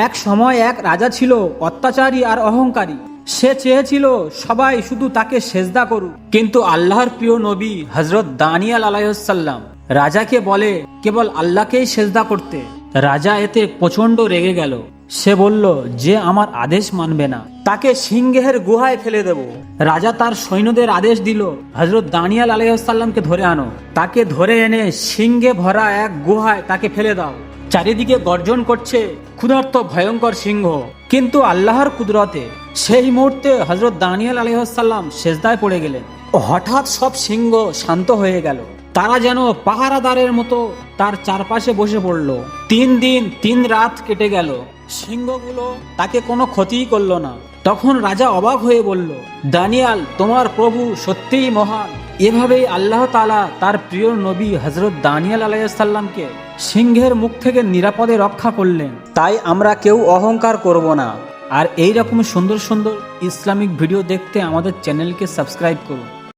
এক সময় এক রাজা ছিল অত্যাচারী আর অহংকারী। সে চেয়েছিল সবাই শুধু তাকে সেজদা করুক, কিন্তু আল্লাহর প্রিয় নবী হযরত দানিয়েল আলাইহিসসালাম রাজাকে বলে কেবল আল্লাহকেই সেজদা করতে। রাজা এতে প্রচন্ড রেগে গেল। সে বলল, যে আমার আদেশ মানবে না তাকে সিংহের গুহায় ফেলে দেব। রাজা তার সৈন্যদের আদেশ দিল, হযরত দানিয়েল আলাইহিসসালামকে ধরে আনো। তাকে ধরে এনে সিংহে ভরা এক গুহায় তাকে ফেলে দাও। চারিদিকে গর্জন করছে ক্ষুধার্ত ভয়ঙ্কর সিংহ, কিন্তু আল্লাহর কুদরতে সেই মুহূর্তে হযরত দানিয়েল আলাইহিসসালাম সেজদায় পড়ে গেলেন। হঠাৎ সব সিংহ শান্ত হয়ে গেল। তারা যেন পাহারাদারের মতো তার চারপাশে বসে পড়ল। 3 দিন 3 রাত কেটে গেল, সিংহগুলো তাকে কোনো ক্ষতিই করলো না। তখন রাজা অবাক হয়ে বলল, দানিয়েল, তোমার প্রভু সত্যিই মহান। এভাবেই আল্লাহ তাআলা তার প্রিয় নবী হযরত দানিয়েল আলাইহিসসালামকে সিংহের মুখ থেকে নিরাপদে রক্ষা করলেন। তাই আমরা কেউ অহংকার করব না। আর এই রকম সুন্দর সুন্দর ইসলামিক ভিডিও দেখতে আমাদের চ্যানেলকে সাবস্ক্রাইব করুন।